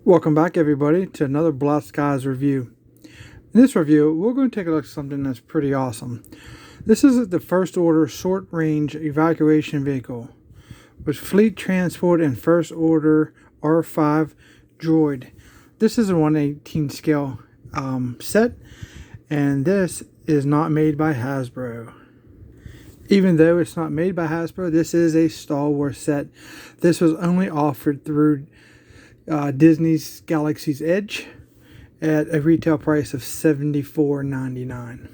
Welcome back, everybody, to another Black Skies review. In this review, we're going to take a look at something that's pretty awesome. This is the first order short range evacuation vehicle with fleet transport and first order R5 droid. This is a 1/18 scale set, and this is not made by Hasbro. Even though it's not made by Hasbro, this is a Star Wars set. This was only offered through Disney's Galaxy's Edge at a retail price of $74.99.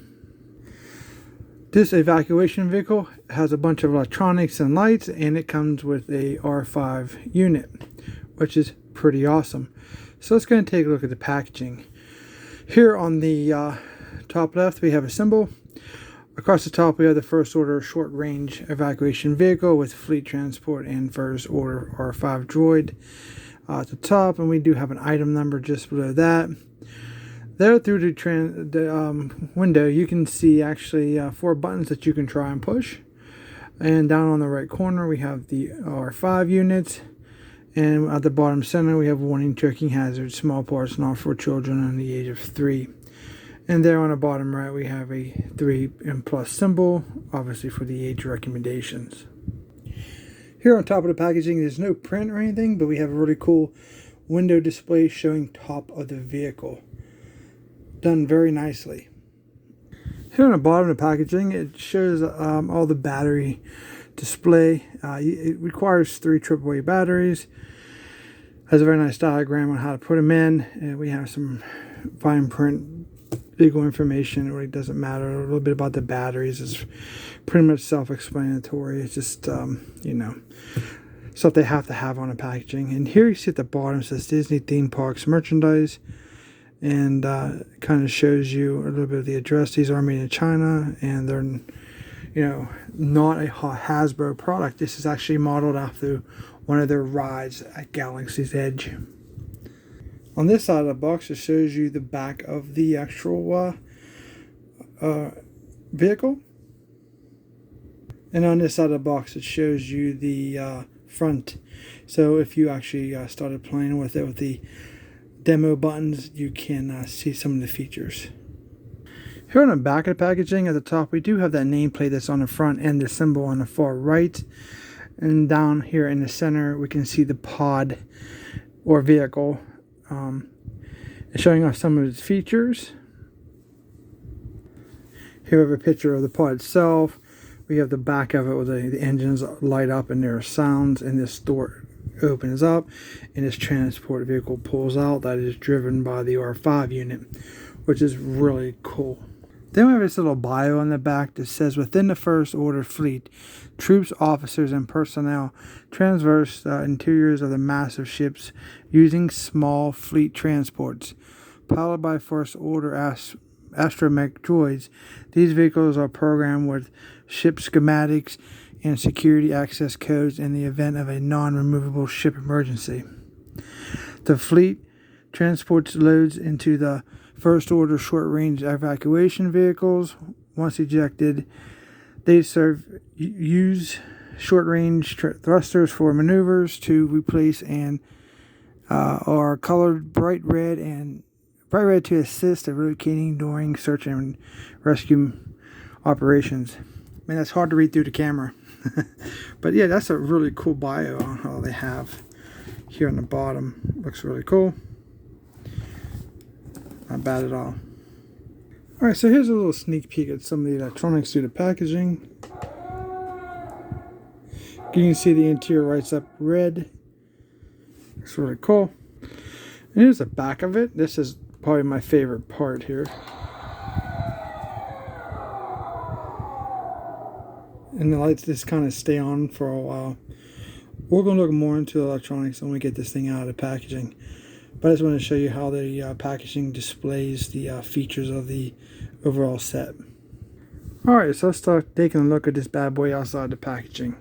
This evacuation vehicle has a bunch of electronics and lights, and it comes with a R5 unit, which is pretty awesome. So let's go and take a look at the packaging. Here on the top left, we have a symbol. Across the top, we have the first order short range evacuation vehicle with fleet transport and first order R5 droid at the top, and we do have an item number just below that. There through the window, you can see actually 4 buttons that you can try and push. And down on the right corner, we have the R5 units. And at the bottom center, we have warning, choking hazard, small parts not for children under the age of 3. And there on the bottom right, we have a 3 and plus symbol, obviously for the age recommendations. Here on top of the packaging, there's no print or anything, but we have a really cool window display showing top of the vehicle. Done very nicely. Here on the bottom of the packaging, it shows all the battery display. It requires 3 AAA batteries. Has a very nice diagram on how to put them in. And we have some fine print legal information. It really doesn't matter. A little bit about the batteries is pretty much self-explanatory. It's just stuff they have to have on the packaging. And here you see at the bottom it says Disney Theme Parks Merchandise, and kind of shows you a little bit of the address. These are made in China, and they're not a Hasbro product. This is actually modeled after one of their rides at Galaxy's Edge. On this side of the box, it shows you the back of the actual vehicle. And on this side of the box, it shows you the front. So if you actually started playing with it with the demo buttons, you can see some of the features. Here on the back of the packaging at the top, we do have that nameplate that's on the front and the symbol on the far right. And down here in the center, we can see the pod or vehicle. Showing off some of its features. Here we have a picture of the pod itself. We have the back of it where the engines light up and there are sounds, and this door opens up and this transport vehicle pulls out. That is driven by the R5 unit, which is really cool. Then we have this little bio on the back that says, within the first order fleet, troops, officers, and personnel traverse the interiors of the massive ships using small fleet transports. Powered by first order astromech droids, these vehicles are programmed with ship schematics and security access codes in the event of a non-removable ship emergency. The fleet transports loads into the first order short range evacuation vehicles. Once ejected, they use short range thrusters for maneuvers to replace and are colored bright red to assist the relocating during search and rescue operations. Man, that's hard to read through the camera. But yeah, that's a really cool bio on how they have here on the bottom. Looks really cool. Not bad at all. Alright, so here's a little sneak peek at some of the electronics through the packaging. You can see the interior lights up red. Looks really cool. And here's the back of it. This is probably my favorite part here. And the lights just kind of stay on for a while. We're going to look more into electronics when we get this thing out of the packaging. But I just want to show you how the packaging displays the features of the overall set. Alright, so let's start taking a look at this bad boy outside the packaging.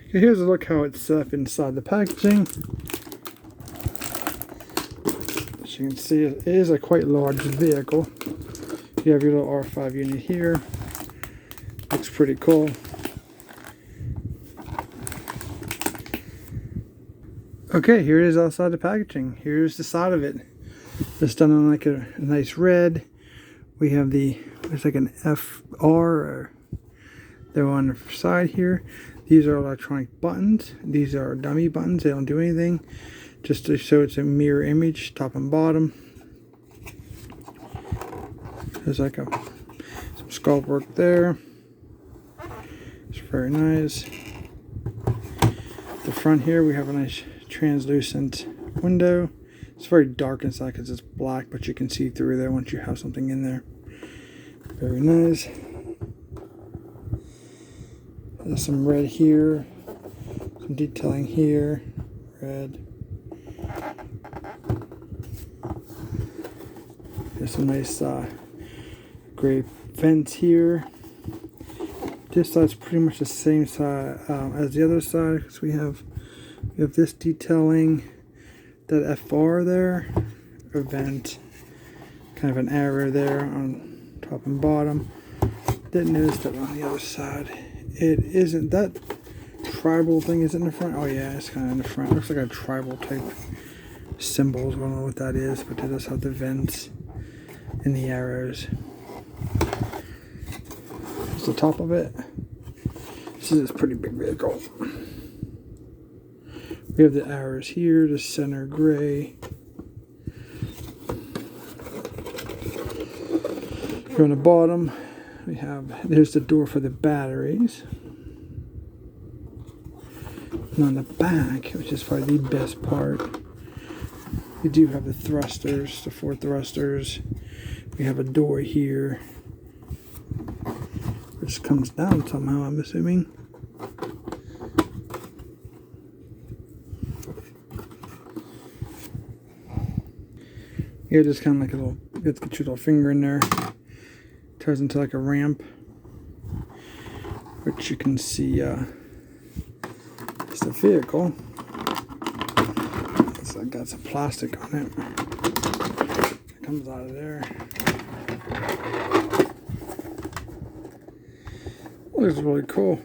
Okay, here's a look how it's set up inside the packaging. As you can see, it is a quite large vehicle. You have your little R5 unit here. Looks pretty cool. Okay, here it is outside the packaging. Here's the side of it. It's done on like a nice red. We have there's like an FR or they're on the side here. These are electronic buttons. These are dummy buttons. They don't do anything. Just to show it's a mirror image, top and bottom. There's like some sculpt work there. It's very nice. The front here we have a nice translucent window. It's very dark inside because it's black, but you can see through there once you have something in there. Very nice. There's some red here, some detailing here, red. There's some nice gray vents here. This side's pretty much the same side as the other side because we have this detailing, that FR there, a vent, kind of an arrow there on top and bottom. Didn't notice that on the other side. It isn't that tribal thing is in the front. Oh yeah, it's kind of in the front. It looks like a tribal type symbols. I don't know what that is, but it does have the vents and the arrows. Here's the top of it. This is a pretty big vehicle. We have the arrows here, the center gray. Here on the bottom, there's the door for the batteries. And on the back, which is probably the best part, we do have the thrusters, the 4 thrusters. We have a door here, which comes down somehow, I'm assuming. Yeah, just kind of like a little, you have to get your little finger in there. Turns into like a ramp, which you can see it's the vehicle. So I got some plastic on it. It comes out of there. Looks really cool.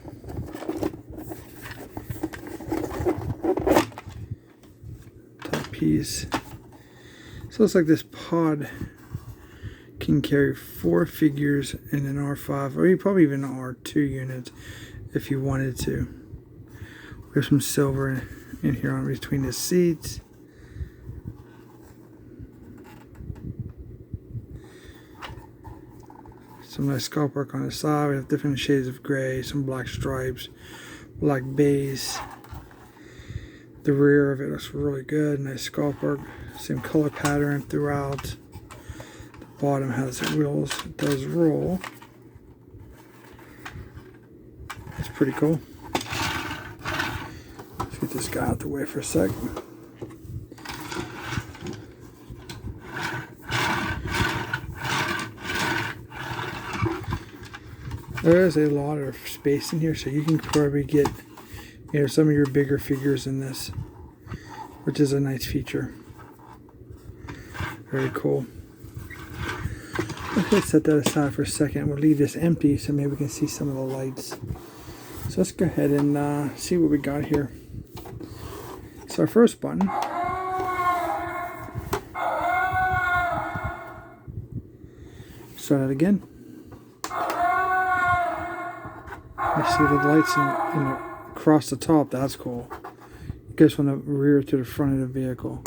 Top piece. So it's like this pod can carry 4 figures in an R5, or probably even an R2 unit if you wanted to. There's some silver in here on between the seats. Some nice sculpt work on the side. We have different shades of gray, some black stripes, black base. The rear of it looks really good. Nice sculpt work. Same color pattern throughout. The bottom has wheels. It does roll. It's pretty cool. Let's get this guy out the way for a sec. There is a lot of space in here, so you can probably get some of your bigger figures in this, which is a nice feature. Very cool. Okay, set that aside for a second. We'll leave this empty so maybe we can see some of the lights. So let's go ahead and see what we got here. So our first button. Start it again. I see the lights across the top. That's cool. It goes from the rear to the front of the vehicle.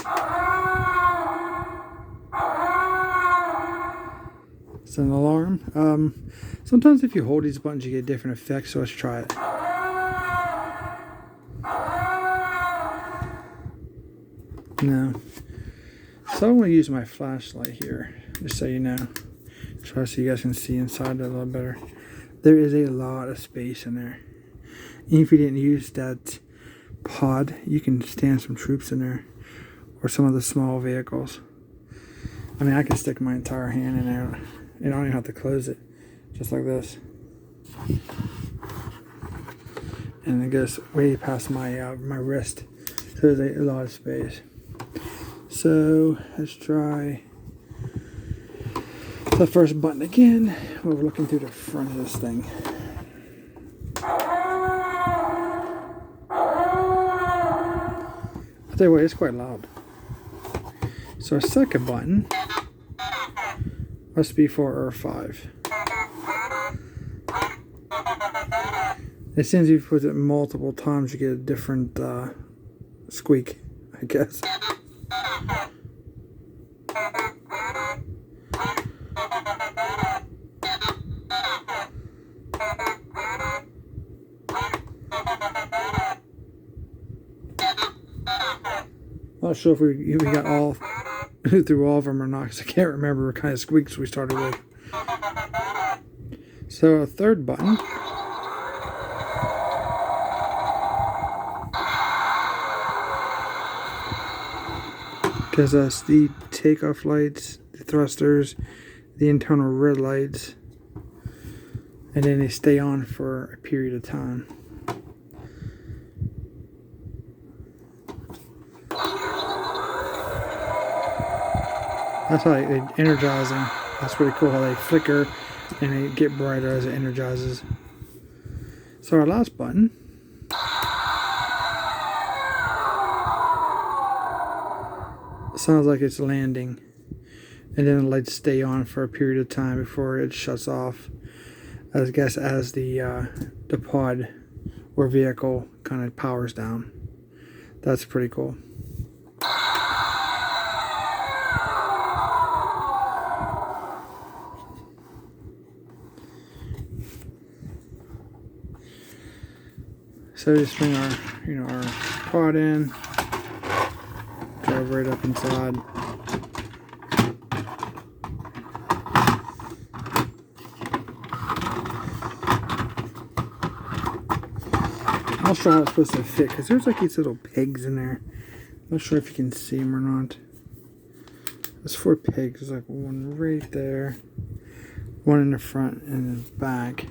It's an alarm. Sometimes if you hold these buttons you get different effects, so let's try it. No. So I'm going to use my flashlight here, just so you know. Try so you guys can see inside it a little better. There is a lot of space in there. Even if you didn't use that pod, you can stand some troops in there, or some of the small vehicles. I mean, I can stick my entire hand in there. You don't even have to close it, just like this. And it goes way past my my wrist, so there's a lot of space. So let's try the first button again. We're looking through the front of this thing. I I'll tell you what, it's quite loud. So our second button must be for R5. As soon as you put it multiple times, you get a different squeak, I guess. Not sure if we got all through all of them or not, because I can't remember what kind of squeaks we started with. So our third button gives us the takeoff lights, the thrusters, the internal red lights, and then they stay on for a period of time. That's how they energizing. That's pretty cool how they flicker and they get brighter as it energizes. So our last button sounds like it's landing, and then the lights stay on for a period of time before it shuts off. I guess as the pod or vehicle kind of powers down. That's pretty cool. So just bring our, our pod in, drive right up inside. I'll show how it's supposed to fit, because there's like these little pegs in there. I'm not sure if you can see them or not. There's 4 pegs. There's like one right there, one in the front and in the back.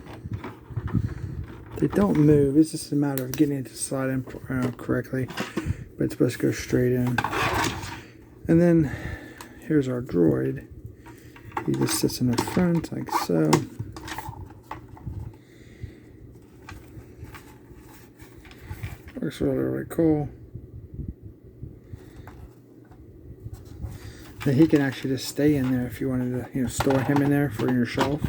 They don't move. It's just a matter of getting it to slide in correctly, but it's supposed to go straight in. And then here's our droid. He just sits in the front like so. Looks really cool. And he can actually just stay in there if you wanted to, store him in there for your shelf.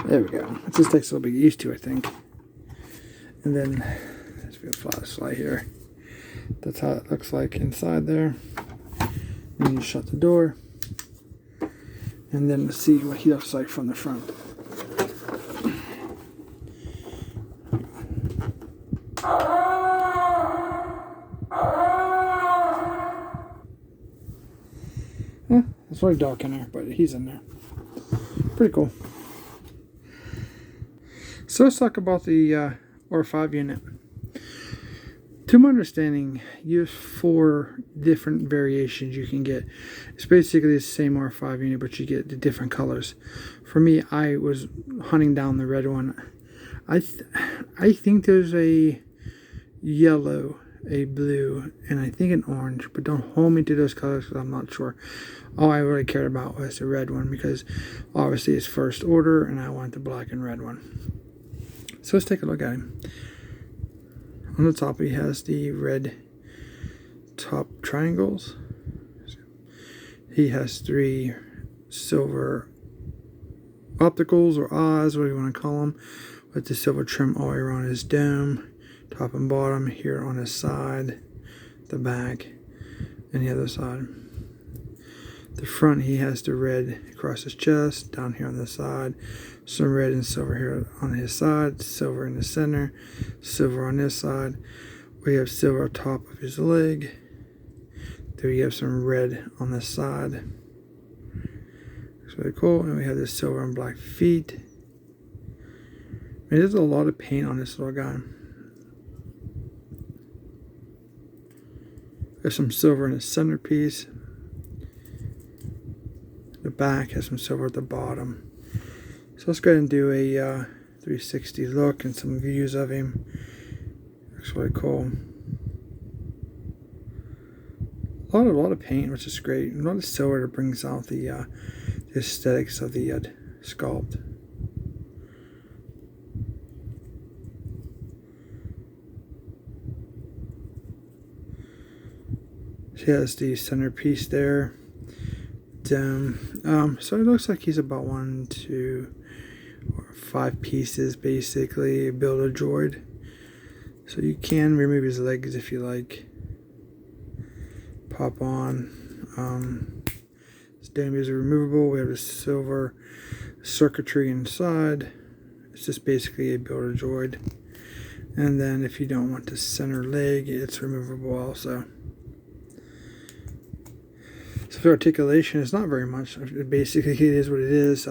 There we go. It just takes a little bit used to, I think. And then let's do a flashlight here. That's how it looks like inside there. And you shut the door. And then let's see what he looks like from the front. It's really dark in there, but he's in there. Pretty cool. So let's talk about the R5 unit. To my understanding, you have 4 different variations you can get. It's basically the same R5 unit, but you get the different colors. For me, I was hunting down the red one. I think there's a yellow, a blue, and I think an orange, but don't hold me to those colors because I'm not sure. All I really cared about was the red one, because obviously it's first order and I want the black and red one. So let's take a look at him. On the top he has the red top triangles. He has 3 silver opticals or eyes, whatever you want to call them, with the silver trim all the way around his dome, top and bottom, here on his side, the back, and the other side. The front, he has the red across his chest, down here on the side, some red and silver here on his side, silver in the center, silver on this side. We have silver on top of his leg. There you have some red on this side. It's really cool. And we have the silver and black feet. I mean, there's a lot of paint on this little guy. There's some silver in the centerpiece. The back has some silver at the bottom. So let's go ahead and do a 360 look and some views of him. Looks really cool. A lot of paint, which is great. A lot of silver that brings out the aesthetics of the sculpt. She has the centerpiece there. So it looks like he's about 1, 2, or 5 pieces basically. Build a droid. So you can remove his legs if you like. Pop on. His damies are removable. We have the silver circuitry inside. It's just basically a builder droid. And then if you don't want the center leg, it's removable also. So for articulation, it's not very much. Basically, it is what it is.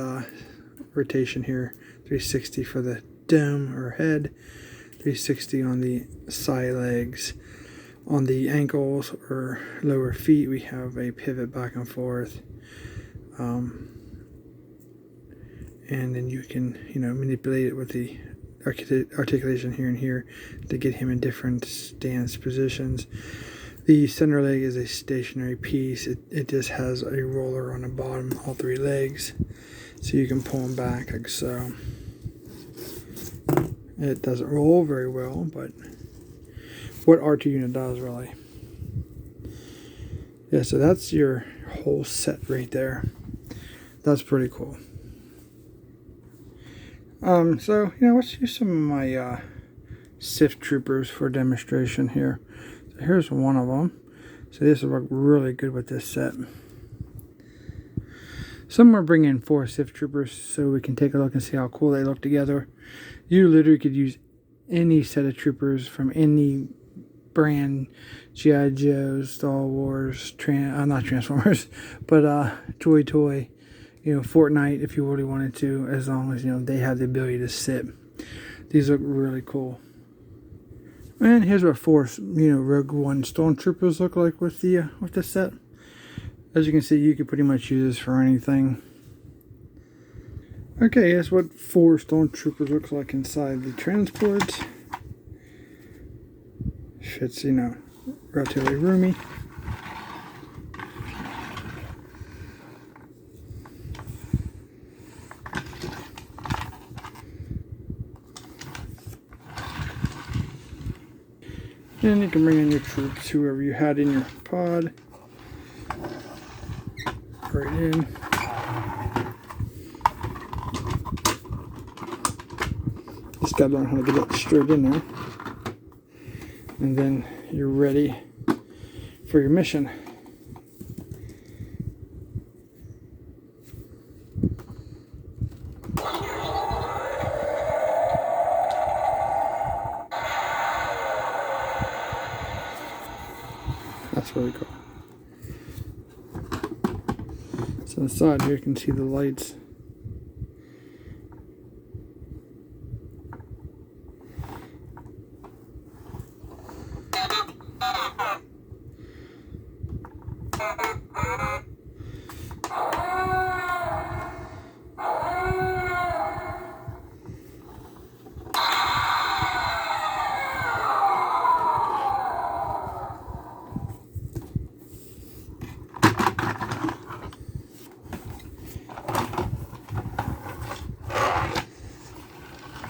Rotation here, 360 for the dome or head, 360 on the side legs. On the ankles or lower feet, we have a pivot back and forth. And then you can, manipulate it with the articulation here and here to get him in different stance positions. The center leg is a stationary piece. It just has a roller on the bottom, all 3 legs, so you can pull them back like so. It doesn't roll very well, but what R2 unit does really. Yeah, so that's your whole set right there. That's pretty cool. So let's use some of my Sith troopers for demonstration here. So here's one of them. So this will work really good with this set. Some are bringing 4 Sith troopers so we can take a look and see how cool they look together. You literally could use any set of troopers from any brand, G.I. Joe, Star Wars, not Transformers, but Toy, Fortnite if you really wanted to, as long as they have the ability to sit. These look really cool. And here's what 4 Rogue One Stormtroopers look like with the set. As you can see, you can pretty much use this for anything. Okay, here's what 4 Stormtroopers looks like inside the transport. Fits, relatively roomy. And you can bring in your troops, whoever you had in your pod. Right in. Just gotta learn how to get it straight in there. And then you're ready for your mission. That's really cool. So inside here you can see the lights.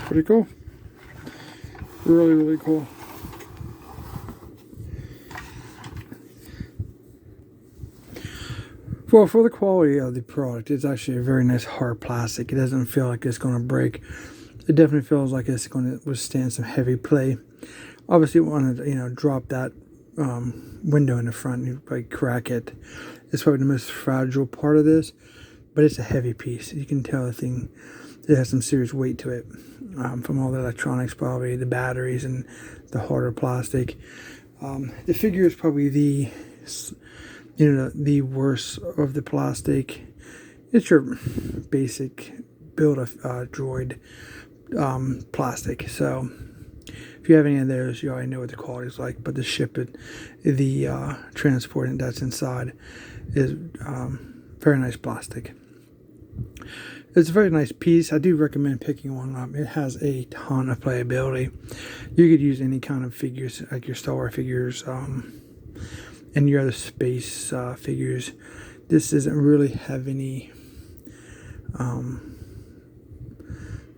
Pretty cool. Really, really cool. Well, for the quality of the product, it's actually a very nice hard plastic. It doesn't feel like it's going to break. It definitely feels like it's going to withstand some heavy play. Obviously, you want to drop that window in the front, you probably crack it. It's probably the most fragile part of this, but it's a heavy piece. You can tell the thing, it has some serious weight to it, from all the electronics, probably the batteries and the harder plastic. The figure is probably the worst of the plastic. It's your basic build a droid plastic. So if you have any of those, you already know what the quality is like. But the transport that's inside is very nice plastic. It's a very nice piece. I do recommend picking one up. It has a ton of playability. You could use any kind of figures, like your Star Wars figures, and your other space figures. This doesn't really have any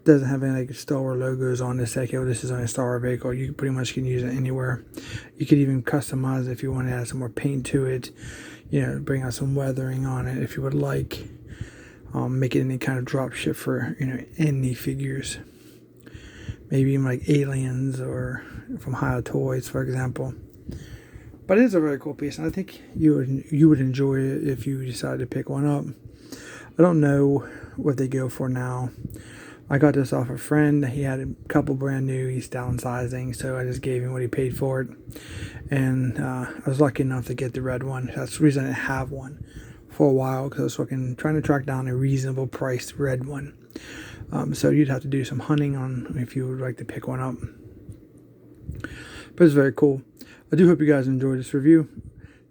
doesn't have any like Star Wars logos on this. Like, oh, this is on a Star Wars vehicle. You pretty much can use it anywhere. You could even customize it if you want to add some more paint to it. You know, bring out some weathering on it if you would like. Make it any kind of drop ship for, you know, any figures. Maybe even like aliens or from High Toys, for example. But it is a very cool piece, and I think you would enjoy it if you decided to pick one up. I don't know what they go for now. I got this off a friend. He had a couple brand new. He's downsizing, so I just gave him what he paid for it. And I was lucky enough to get the red one. That's the reason I didn't have one for a while, because I was trying to track down a reasonable priced red one. So you'd have to do some hunting on if you would like to pick one up. But it's very cool. I do hope you guys enjoyed this review.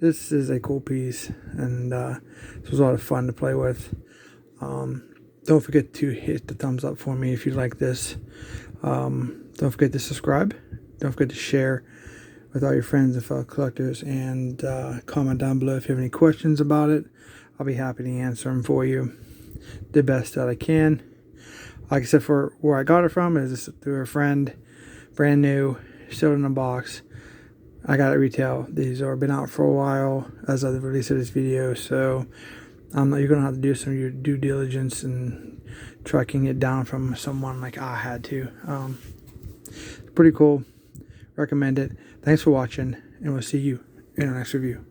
This is a cool piece, and this was a lot of fun to play with. Don't forget to hit the thumbs up for me if you like this. Don't forget to subscribe. Don't forget to share with all your friends and fellow collectors, and comment down below if you have any questions about it. I'll be happy to answer them for you the best that I can. Like I said, for where I got it from is just through a friend, brand new, still in a box. I got it retail. These are been out for a while as of the release of this video, so you're gonna have to do some of your due diligence and tracking it down from someone like I had to. Pretty cool. Recommend it. Thanks for watching, and we'll see you in our next review.